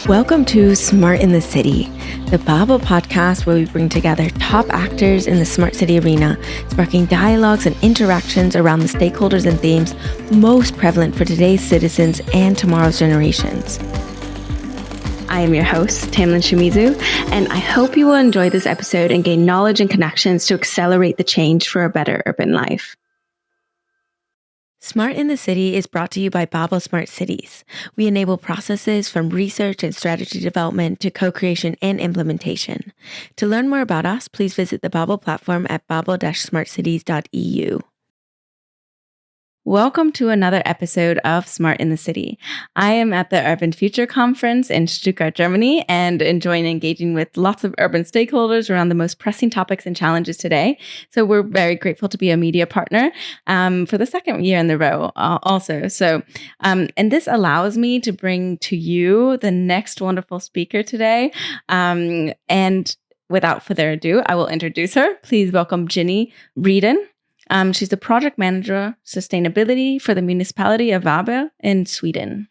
Welcome to Smart in the City, the Babel podcast where we bring together top actors in the smart city arena, sparking dialogues and interactions around the stakeholders and themes most prevalent for today's citizens and tomorrow's generations. I am your host, Tamlin Shimizu, and I hope you will enjoy this episode and gain knowledge and connections to accelerate the change for a better urban life. Smart in the City is brought to you by Babel Smart Cities. We enable processes from research and strategy development to co-creation and implementation. To learn more about us, please visit the Babel platform at babel-smartcities.eu. Welcome to another episode of Smart in the City. I am at the Urban Future Conference in Stuttgart, Germany, and enjoying engaging with lots of urban stakeholders around the most pressing topics and challenges today. So we're very grateful to be a media partner for the second year in a row also. And this allows me to bring to you the next wonderful speaker today. And without further ado, I will introduce her. Please welcome Ginny Rieden. She's the project manager, sustainability for the municipality of Varberg in Sweden.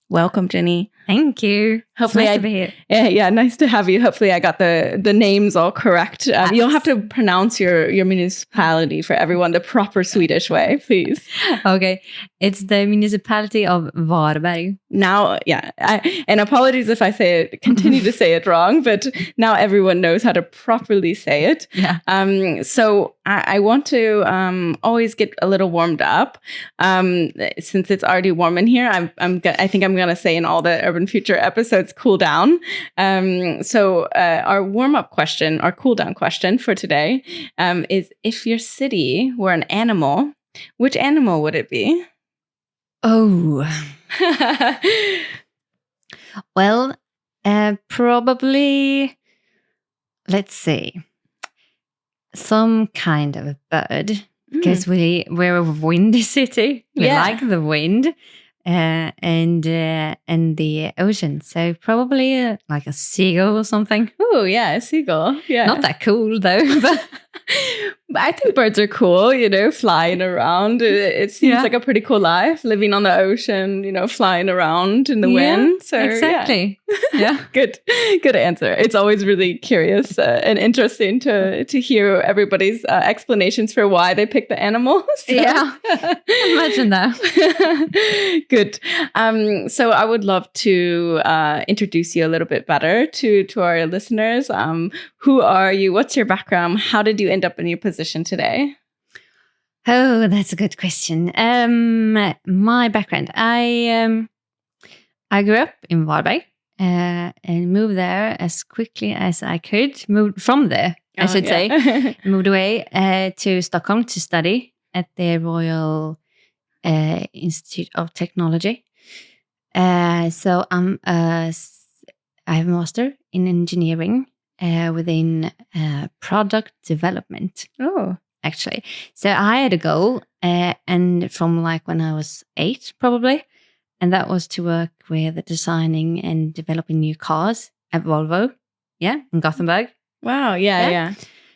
Welcome, Jenny. Thank you. Hopefully, nice to be here. Yeah, nice to have you. Hopefully, I got the names all correct. You don't have to pronounce your municipality for everyone the proper Swedish way, please. Okay, it's the municipality of Varberg. Now, yeah, and apologies if I continue to say it wrong, but now everyone knows how to properly say it. Yeah. So I want to always get a little warmed up. Since it's already warm in here, I think I'm gonna say in all the Urban Future episodes, cool down. So our warm-up question, our cool down question for today is: if your city were an animal, which animal would it be? Oh. Well, probably, let's see, some kind of a bird, because we're a windy city. We like the wind and the ocean. So probably like a seagull or something. Oh, yeah, a seagull. Yeah. Not that cool, though. But I think birds are cool, flying around. It seems like a pretty cool life, living on the ocean, flying around in the wind. So exactly. Yeah. Good answer. It's always really curious and interesting to hear everybody's explanations for why they pick the animal. So. Yeah. Imagine that. Good. So I would love to introduce you a little bit better to our listeners. Who are you? What's your background? How did you end up in your position today? Oh, that's a good question. My background. I grew up in Varberg and moved there as quickly as I could. Moved from there, I should say. Moved away to Stockholm to study at the Royal Institute of Technology. So I have a master in engineering within product development. Oh, actually. So I had a goal, and from like when I was 8, probably, and that was to work with designing and developing new cars at Volvo, in Gothenburg. Wow, yeah.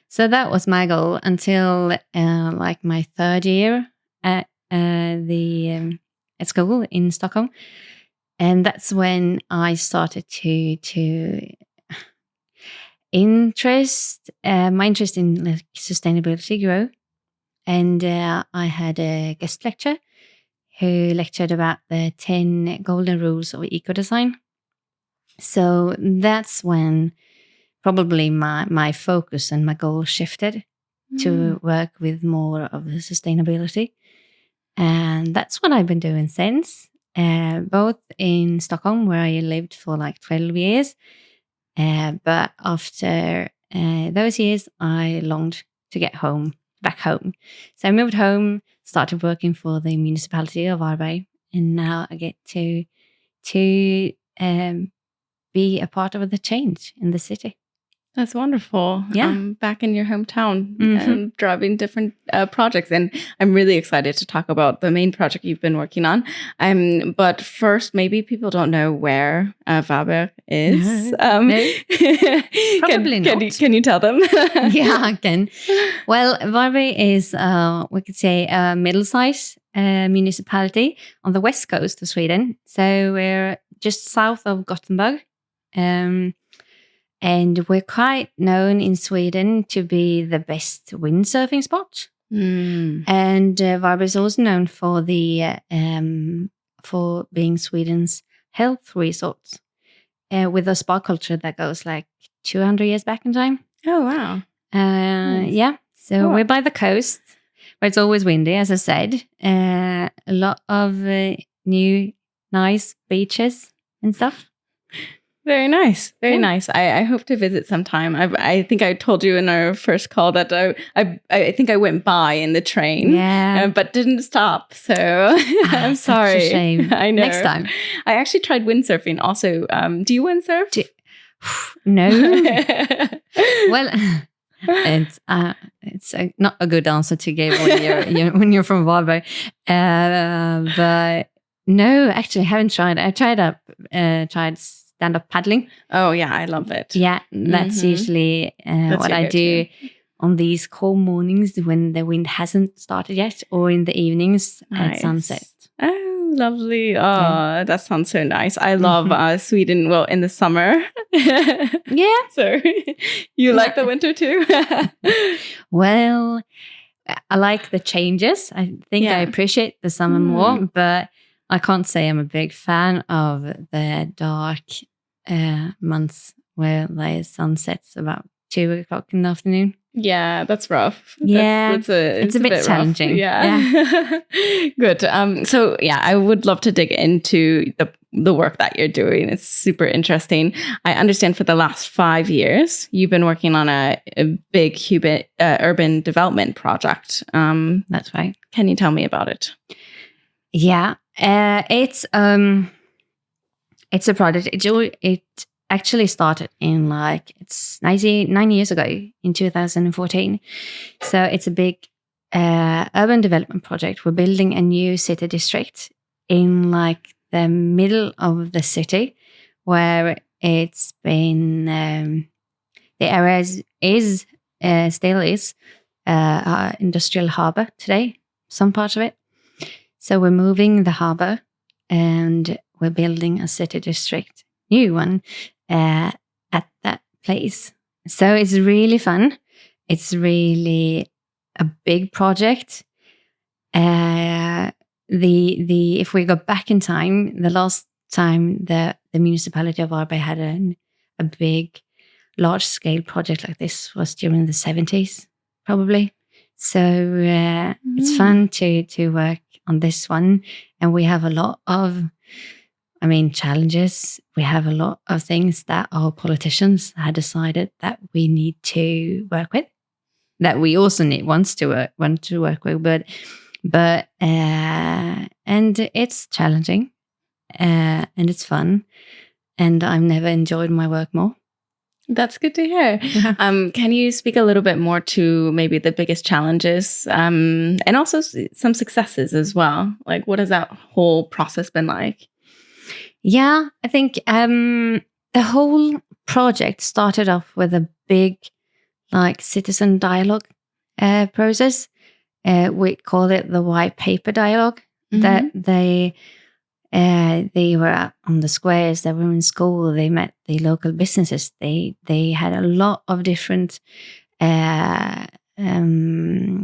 So that was my goal until like my 3rd year at at school in Stockholm, and that's when I started to my interest in sustainability grew, and I had a guest lecturer who lectured about the 10 golden rules of eco-design. So that's when probably my focus and my goal shifted to work with more of the sustainability, and that's what I've been doing since, both in Stockholm, where I lived for like 12 years. But after those years, I longed to get back home. So I moved home, started working for the municipality of Varberg, and now I get to be a part of the change in the city. That's wonderful. Yeah. Back in your hometown and driving different projects. And I'm really excited to talk about the main project you've been working on. But first, maybe people don't know where Varberg is. Probably not. Can you tell them? Yeah, I can. Well, Varberg is, we could say, a middle-sized municipality on the west coast of Sweden. So we're just south of Gothenburg. And we're quite known in Sweden to be the best windsurfing spot. And Varberg is also known for for being Sweden's health resort, with a spa culture that goes like 200 years back in time. Oh, wow. Nice. Yeah. So we're by the coast, where it's always windy, as I said. A lot of new, nice beaches and stuff. Very nice. Very nice. I hope to visit sometime. I think I told you in our first call that I think I went by in the train, but didn't stop. So I'm sorry. Such a shame. I know. Next time. I actually tried windsurfing also. Do you windsurf? No. Well, it's not a good answer to give when you're from Varberg. But no, actually, I haven't tried. I tried stand-up paddling. Oh yeah, I love it. Yeah, that's usually what I do on these cold mornings when the wind hasn't started yet, or in the evenings at sunset. Oh, lovely. Oh, that sounds so nice. I love Sweden. Well, in the summer. Yeah. So you like the winter too? Well, I like the changes. I think I appreciate the summer more, but I can't say I'm a big fan of the dark months where the sun sets about 2:00 in the afternoon. Yeah, that's rough. Yeah, it's a bit challenging. Rough. Yeah. Good. So yeah, I would love to dig into the work that you're doing. It's super interesting. I understand for the last 5 years, you've been working on a big urban development project. That's right. Can you tell me about it? Yeah, it's a project. It actually started in it's 9 years ago in 2014. So it's a big urban development project. We're building a new city district in the middle of the city, where it's been the area still is industrial harbour today, some part of it. So we're moving the harbour and we're building a city district, new one, at that place. So it's really fun. It's really a big project. If we go back in time, the last time the municipality of Varberg had a big, large-scale project like this was during the 70s, probably. So it's fun to work on this one, and we have a lot of, challenges. We have a lot of things that our politicians had decided that we need to work with, that we also want to work with, but and it's challenging, and it's fun, and I've never enjoyed my work more. That's good to hear. Can you speak a little bit more to maybe the biggest challenges, and also some successes as well? Like, what has that whole process been like? Yeah, I think the whole project started off with a big, citizen dialogue process. We call it the white paper dialogue. That they were out on the squares. They were in school. They met the local businesses. They had a lot of different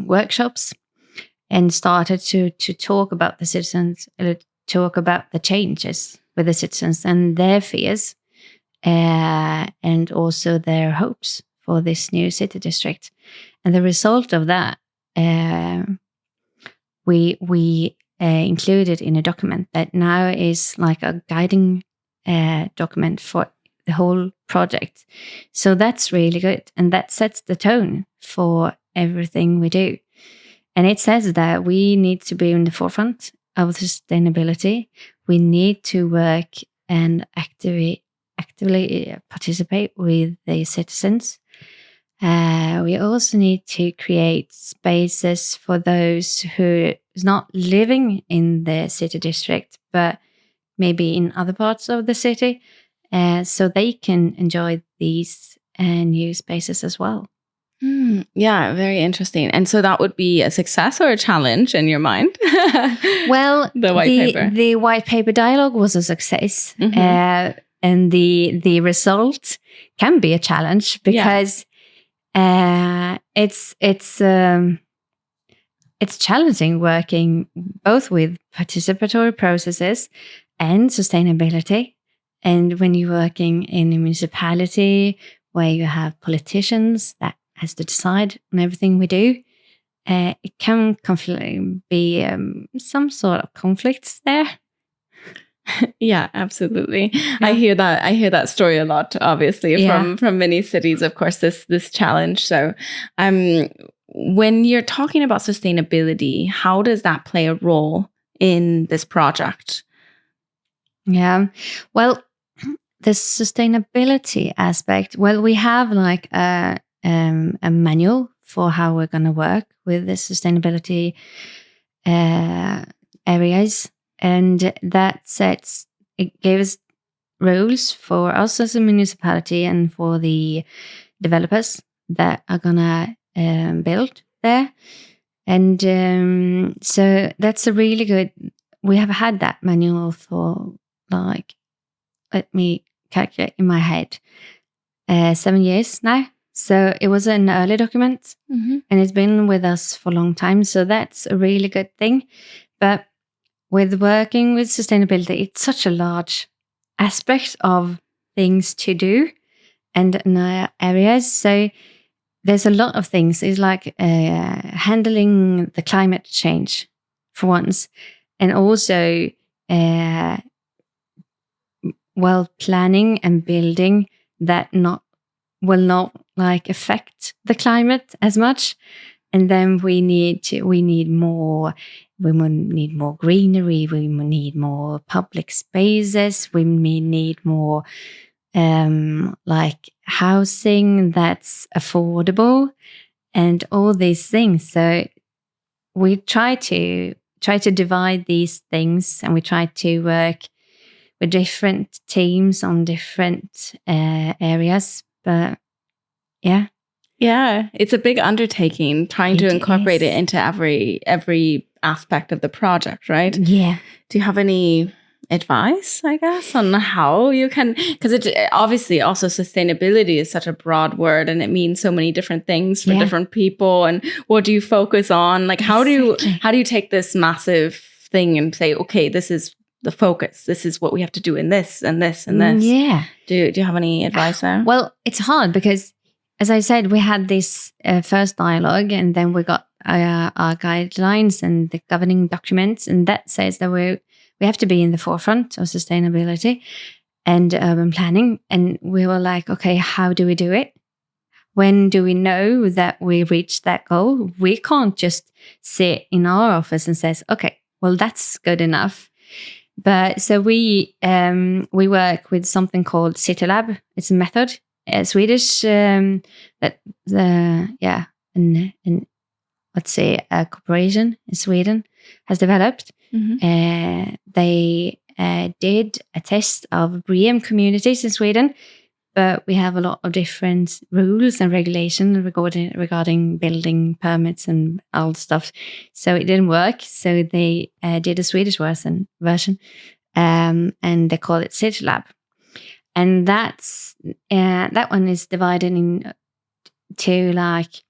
workshops, and started to talk about the citizens, talk about the changes with the citizens and their fears, and also their hopes for this new city district. And the result of that, we included in a document that now is like a guiding document for the whole project. So that's really good, and that sets the tone for everything we do. And it says that we need to be in the forefront of sustainability. We need to work and actively participate with the citizens. We also need to create spaces for those who is not living in the city district, but maybe in other parts of the city, so they can enjoy these new spaces as well. Yeah, very interesting. And so that would be a success or a challenge in your mind? Well, the white paper dialogue was a success. and the result can be a challenge because it's challenging working both with participatory processes and sustainability. And when you're working in a municipality where you have politicians that has to decide on everything we do, it can be some sort of conflicts there. Yeah, absolutely. Yeah. I hear that story a lot, obviously, from many cities, of course, this challenge. So when you're talking about sustainability, how does that play a role in this project? Yeah. Well, the sustainability aspect, well, we have like a manual for how we're going to work with the sustainability areas. And it gives rules for us as a municipality and for the developers that are going to build there. And so that's a really good, we have had that manual for like, let me calculate in my head, 7 years now. So it was an early document and it's been with us for a long time. So that's a really good thing. But with working with sustainability, it's such a large aspect of things to do and areas. So there's a lot of things. It's like handling the climate change for once, and also planning and building that will not like affect the climate as much. And then we need more greenery, we need more public spaces, we need more like housing that's affordable and all these things. So we try to divide these things, and we try to work with different teams on different areas. But yeah, it's a big undertaking trying to incorporate it into every aspect of the project, right? Yeah. Do you have any advice, I guess, on how you can, because it obviously also sustainability is such a broad word and it means so many different things for different people, and what do you focus on? Like how do you take this massive thing and say, okay, this is the focus, this is what we have to do in this and this and this? Yeah. Do you have any advice there? Well, it's hard because, as I said, we had this first dialogue, and then we got our guidelines and the governing documents, and that says that we have to be in the forefront of sustainability and urban planning. And we were like, okay, how do we do it? When do we know that we reached that goal? We can't just sit in our office and says, okay, well, that's good enough. But so we work with something called City Lab. It's a method, Swedish, and let's say a corporation in Sweden has developed. They did a test of BREEAM communities in Sweden, but we have a lot of different rules and regulations regarding building permits and all stuff. So it didn't work. So they did a Swedish version, and they call it City Lab. And that's that one is divided into like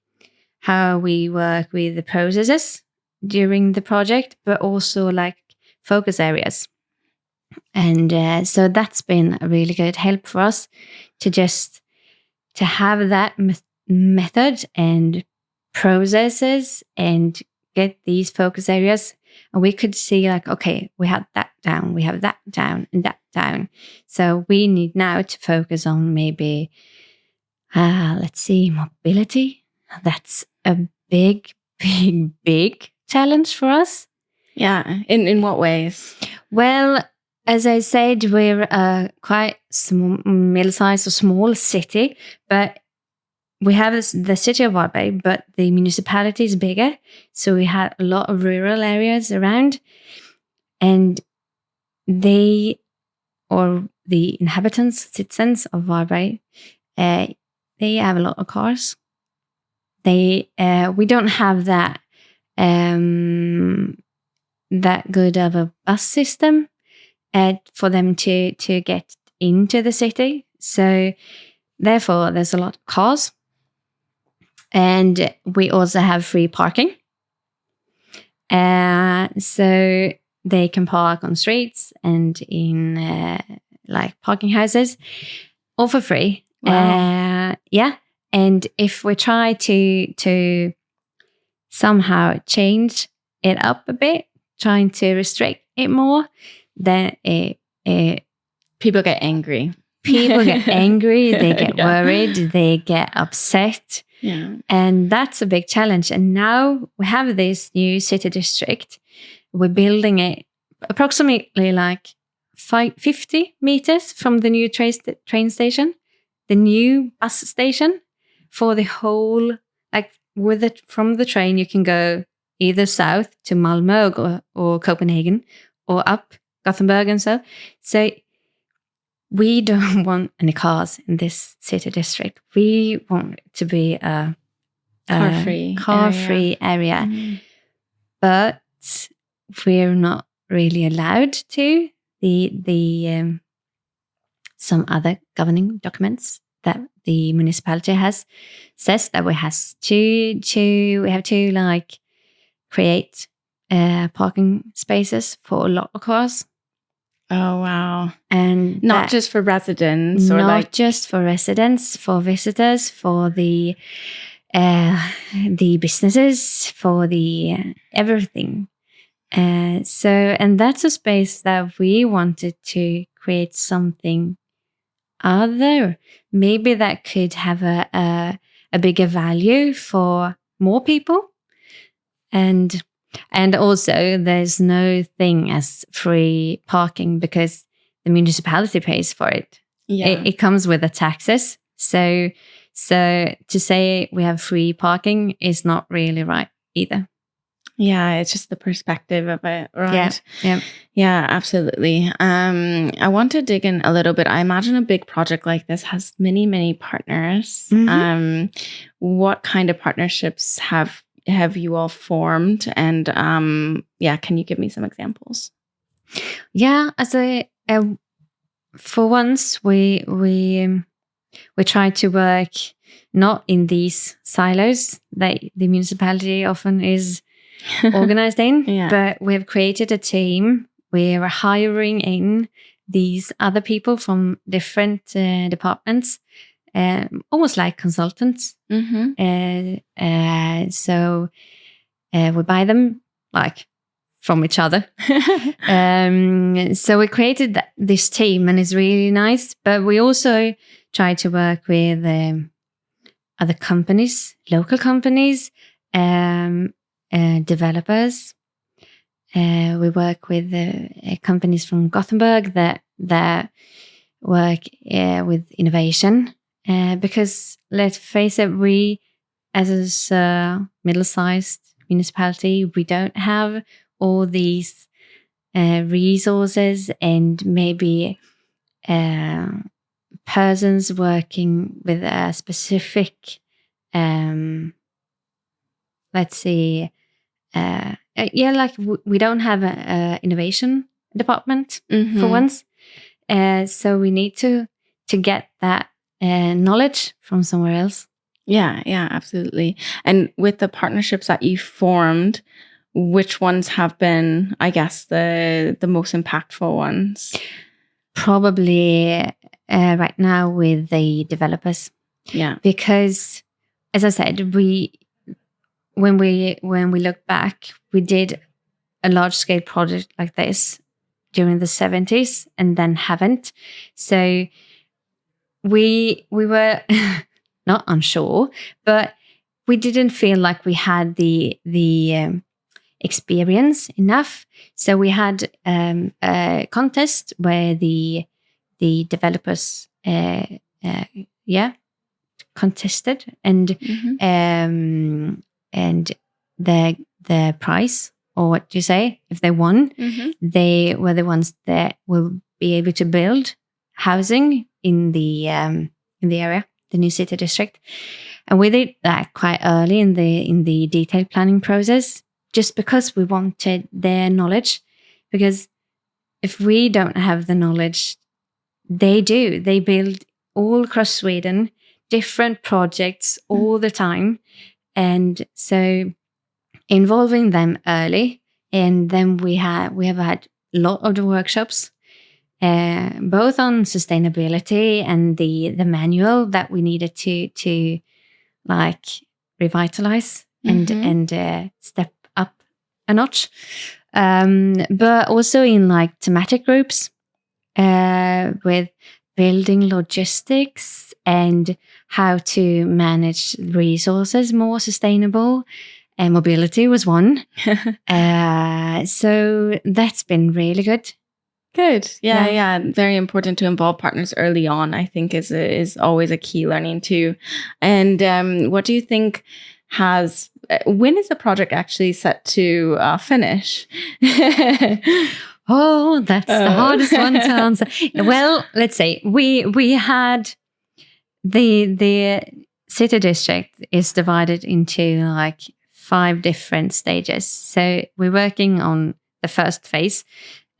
how we work with the processes during the project, but also like focus areas. And so that's been a really good help for us to have that method and processes and get these focus areas. And we could see like, okay, we have that down, we have that down and that down. So we need now to focus on maybe, let's see, mobility. That's a big, big, big challenge for us. Yeah. In what ways? Well, as I said, we're a quite middle-sized or small city, but we have the city of Varberg, but the municipality is bigger. So we have a lot of rural areas around, and the citizens of Varberg, they have a lot of cars. We don't have that that good of a bus system for them to get into the city. So therefore, there's a lot of cars. And we also have free parking. So they can park on streets and in like parking houses, all for free. Wow. Yeah. And if we try to somehow change it up a bit, trying to restrict it more, then People get angry. People get angry, they get Yeah. worried, they get upset. Yeah. And that's a big challenge. And now we have this new city district. We're building it approximately like 50 meters from the new train station, the new bus station for the whole, like with it from the train, you can go either south to Malmö or Copenhagen, or up Gothenburg and so. So we don't want any cars in this city district. We want it to be a car-free area. Mm. But we're not really allowed to. The some other governing documents that the municipality has says that we have to like create parking spaces for a lot of cars. Oh, wow. And not just for residents, or not just for residents, for visitors, for the businesses, for the everything. And that's a space that we wanted to create something other. Maybe that could have a bigger value for more people. And also there's no thing as free parking because the municipality pays for it. Yeah. It comes with the taxes. So to say we have free parking is not really right either. Yeah, it's just the perspective of it, right? Yeah, absolutely. I want to dig in a little bit. I imagine a big project like this has many, many partners. Mm-hmm. What kind of partnerships have you all formed? And can you give me some examples? Yeah, as for once we try to work not in these silos that the municipality often is organized in, but we've created a team. We're hiring in these other people from different departments, almost like consultants. Mm-hmm. So we buy them like from each other. So we created this team, and it's really nice. But we also try to work with other companies, local companies, developers. We work with companies from Gothenburg that work with innovation. Because let's face it, we as a middle-sized municipality, we don't have all these resources and maybe persons working with a specific, let's see, like we don't have an innovation department for once. So we need to get that knowledge from somewhere else. Yeah, absolutely. And with the partnerships that you formed, which ones have been, I guess, the most impactful ones? Probably right now with the developers. Yeah. Because, as I said, when we look back, we did a large scale project like this during the 70s and then haven't. So we were not unsure, but we didn't feel like we had the experience enough. So we had a contest where the developers contested, and and the prize, or what do you say, if they won, they were the ones that will be able to build housing in the area, the new city district. And we did that quite early in the detailed planning process, just because we wanted their knowledge. Because if we don't have the knowledge, they do. They build all across Sweden, different projects all the time. And so involving them early. And then we have had a lot of the workshops, both on sustainability and the manual that we needed to like revitalize and step up a notch. But also in like thematic groups with building logistics and how to manage resources more sustainable. And mobility was one. So that's been really good. Good. Yeah. Very important to involve partners early on, I think is always a key learning too. And what do you think when is the project actually set to finish? Oh, that's the hardest one to answer. Well, let's say we had the city district is divided into like 5 different stages. So we're working on the first phase,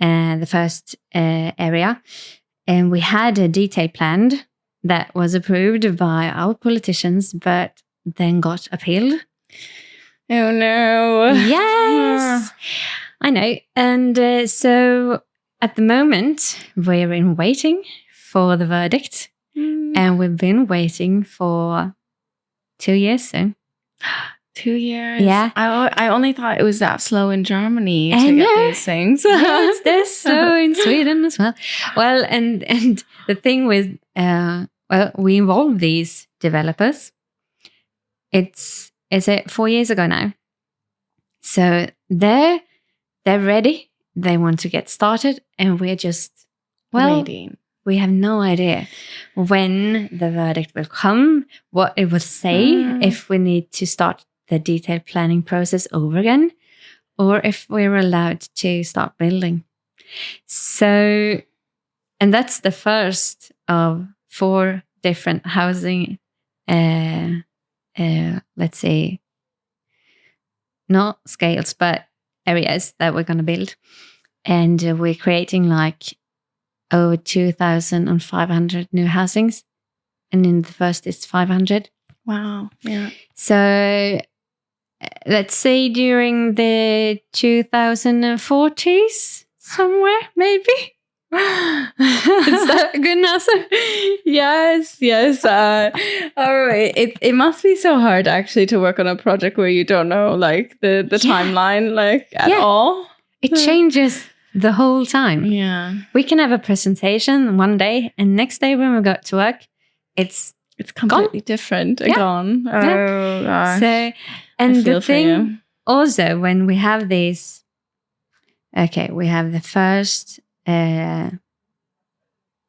the first area, and we had a detailed plan that was approved by our politicians, but then got appealed. Oh no! Yes, I know. And so at the moment we're in waiting for the verdict, and we've been waiting for 2 years soon. 2 years. Yeah. I only thought it was that slow in Germany to get these things. Yes, they're slow in Sweden as well. Well, and the thing with we involved these developers. It's 4 years ago now. So they're ready. They want to get started, and we're just waiting. We have no idea when the verdict will come, what it will say, if we need to start the detailed planning process over again, or if we're allowed to start building. So, and that's the first of 4 different housing, let's say, not scales, but areas that we're going to build. And we're creating like over 2,500 new housings. And in the first, it's 500. Wow. Yeah. So let's say during the 2040s, somewhere, maybe. Is that a good answer? Yes. All right. It must be so hard actually to work on a project where you don't know like the timeline like at all. It changes the whole time. Yeah. We can have a presentation one day, and next day when we go to work, it's completely different and gone. Oh gosh. So, and the thing also when we have these, we have the first area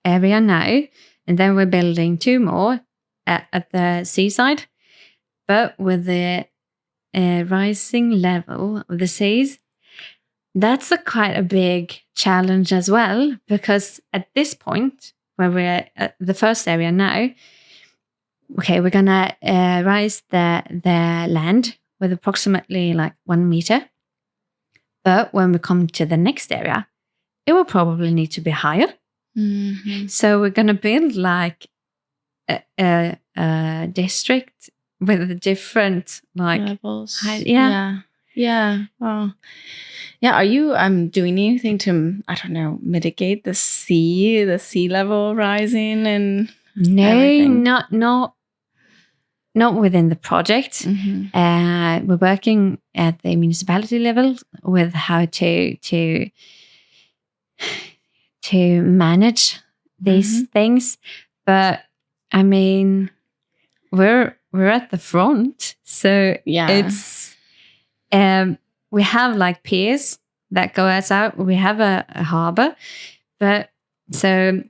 now, and then we're building 2 more at the seaside, but with the rising level of the seas, that's quite a big challenge as well, because at this point where we're at the first area now, we're gonna rise the land with approximately like 1 meter, but when we come to the next area, it will probably need to be higher. Mm-hmm. So we're gonna build like a district with different like levels. Yeah. Well, yeah. Are you doing anything to mitigate the sea level rising and everything? Not within the project. Mm-hmm. We're working at the municipality level with how to manage these things, but I mean we're at the front, so it's we have like piers that go us out. We have a harbour, but so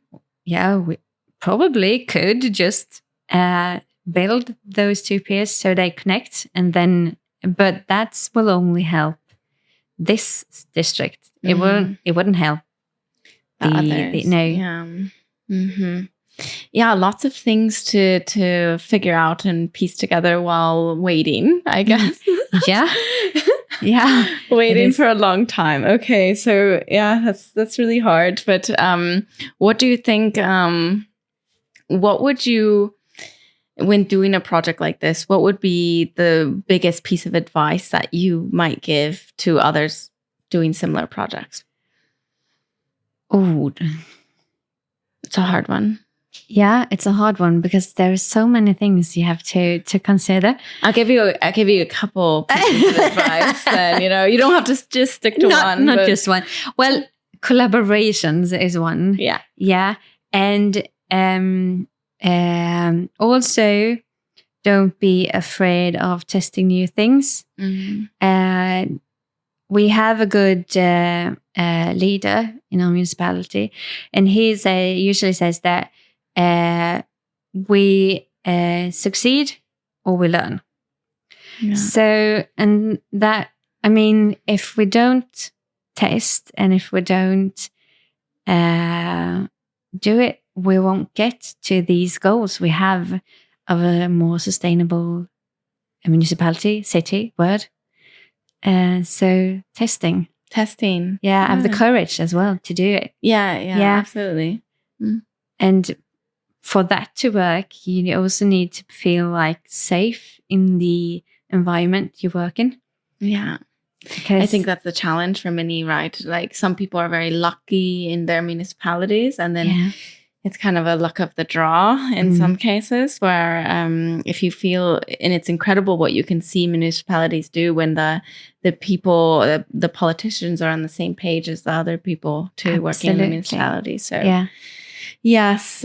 we probably could just build those 2 piers so they connect, and then but that will only help this district. It wouldn't help the others. No. Yeah. Mm-hmm. Yeah, lots of things to figure out and piece together while waiting, I guess. Yeah. Yeah, Waiting for a long time. Okay, so yeah, that's really hard. But what do you think? What would you, when doing a project like this, what would be the biggest piece of advice that you might give to others doing similar projects? Oh, It's a hard one. yeah, it's a hard one because there are so many things you have to consider. I'll give you a couple pieces of advice. Then you don't have to just stick to one. Not just one. Well, collaborations is one. Yeah, and also don't be afraid of testing new things. Mm-hmm. We have a good leader in our municipality, and he usually says that we succeed or we learn. Yeah. So, and that, I mean, if we don't test and if we don't do it, we won't get to these goals we have of a more sustainable municipality, city, word. So testing. Yeah, have the courage as well to do it. Yeah, absolutely. And for that to work, you also need to feel like safe in the environment you work in. Yeah. I think that's the challenge for many, right? Like some people are very lucky in their municipalities, and then it's kind of a luck of the draw in some cases where if you feel, and it's incredible what you can see municipalities do when the people, the politicians are on the same page as the other people too. Absolutely. Working in the municipality. So yes,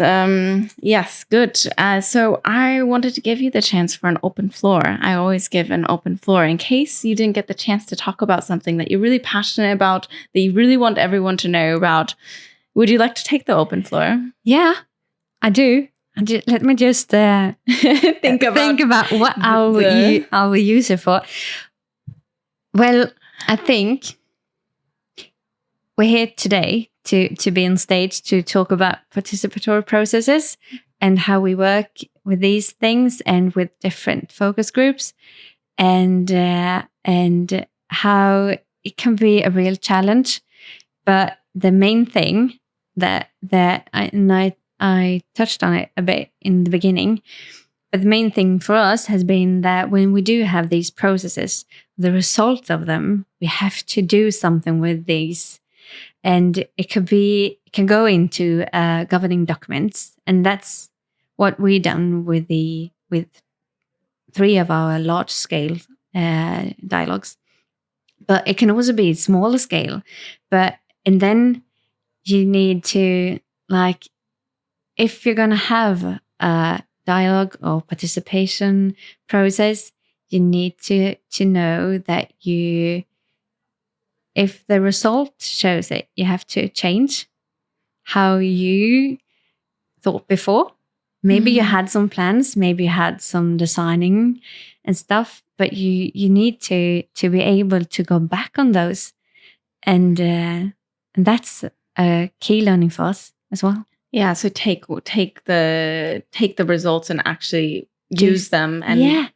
good. So I wanted to give you the chance for an open floor. I always give an open floor in case you didn't get the chance to talk about something that you're really passionate about, that you really want everyone to know about. Would you like to take the open floor? Yeah, I do. Let me just think about what I will use it for. Well, I think we're here today to be on stage to talk about participatory processes and how we work with these things and with different focus groups, and how it can be a real challenge. But the main thing that I touched on it a bit in the beginning, but the main thing for us has been that when we do have these processes, the result of them, we have to do something with these. And it can go into governing documents. And that's what we've done with 3 of our large scale dialogues. But it can also be smaller scale. And then you need to, like, if you're going to have a dialogue or participation process, you need to know that if the result shows it, you have to change how you thought before. Maybe you had some plans, maybe you had some designing and stuff, but you need to be able to go back on those. And that's a key learning for us as well. Yeah, so take the results and actually use them, and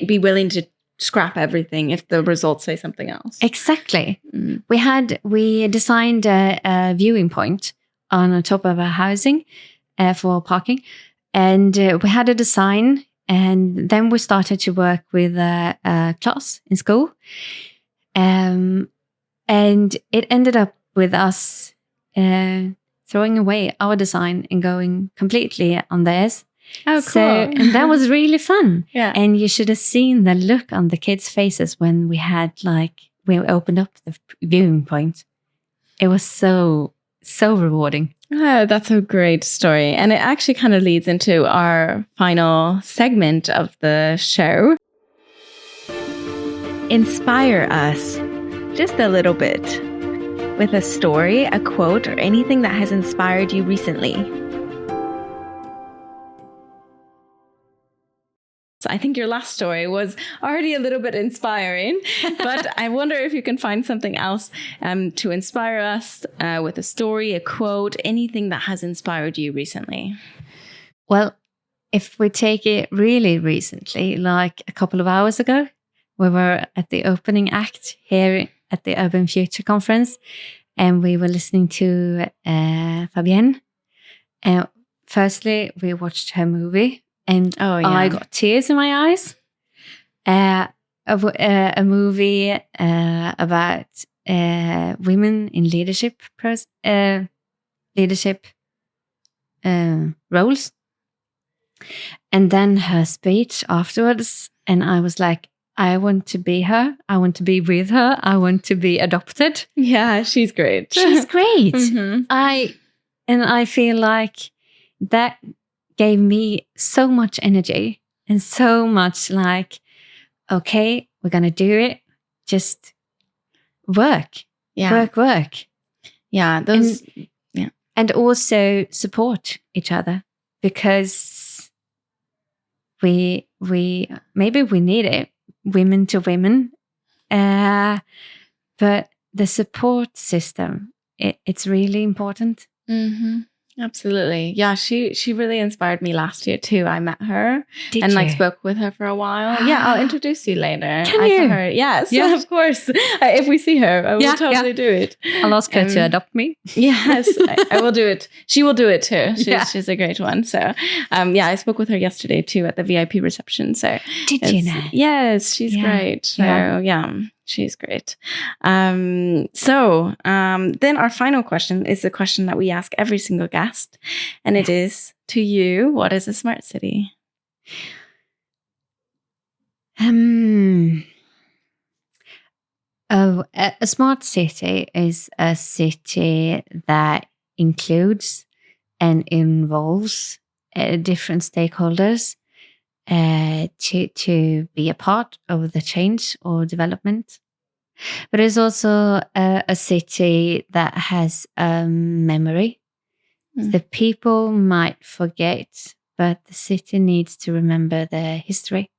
be willing to scrap everything if the results say something else. Exactly. We designed a viewing point on the top of a housing for parking, and we had a design, and then we started to work with a class in school, and it ended up with us throwing away our design and going completely on theirs. Oh, cool. So, and that was really fun. Yeah. And you should have seen the look on the kids' faces when we opened up the viewing point. It was so rewarding. Oh, that's a great story. And it actually kind of leads into our final segment of the show. Inspire us just a little bit with a story, a quote, or anything that has inspired you recently. So I think your last story was already a little bit inspiring, but I wonder if you can find something else to inspire us with a story, a quote, anything that has inspired you recently. Well, if we take it really recently, like a couple of hours ago, we were at the opening act here at the Urban Future Conference, and we were listening to Fabienne. Firstly, we watched her movie, and I got tears in my eyes. A movie about women in leadership roles. And then her speech afterwards, and I was like, I want to be her. I want to be with her. I want to be adopted. Yeah, she's great. She's great. I feel like that gave me so much energy and so much like, okay, we're going to do it. Just work. Yeah. Work. Yeah. And also support each other, because we maybe we need it, women to women, but the support system, it's really important. Absolutely. Yeah, she really inspired me last year too. I met her and spoke with her for a while. Yeah, I'll introduce you later. Can you? Saw her. Yes, of course. If we see her, I will totally do it. I'll ask her to adopt me. Yes, I will do it. She will do it too. She's a great one. So, I spoke with her yesterday too at the VIP reception. So, did you know? Yes, she's great. So, she's great. Then our final question is the question that we ask every single guest. And it is, to you, what is a smart city? A smart city is a city that includes and involves different stakeholders to be a part of the change or development. But it's also a city that has memory. The people might forget, but the city needs to remember their history.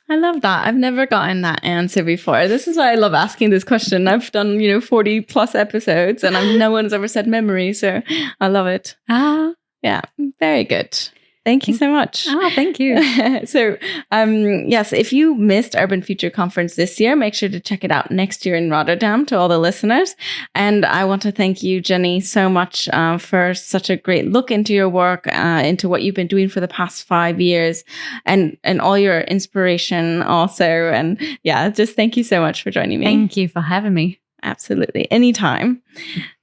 I love that. I've never gotten that answer before. This is why I love asking this question. I've done, 40 plus episodes and no one's ever said memory. So I love it. Yeah, very good. Thank you so much. Oh, thank you. So, yes, if you missed Urban Future Conference this year, make sure to check it out next year in Rotterdam, to all the listeners. And I want to thank you, Jenny, so much for such a great look into your work, into what you've been doing for the past 5 years, and all your inspiration also. And just thank you so much for joining me. Thank you for having me. Absolutely. Anytime.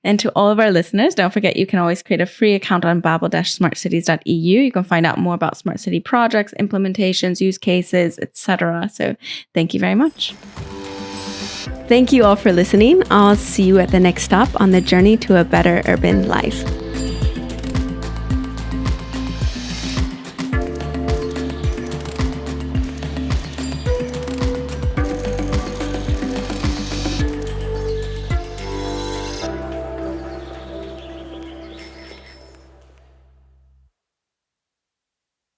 And to all of our listeners, don't forget you can always create a free account on babel-smartcities.eu. You can find out more about smart city projects, implementations, use cases, etc. So thank you very much. Thank you all for listening. I'll see you at the next stop on the journey to a better urban life.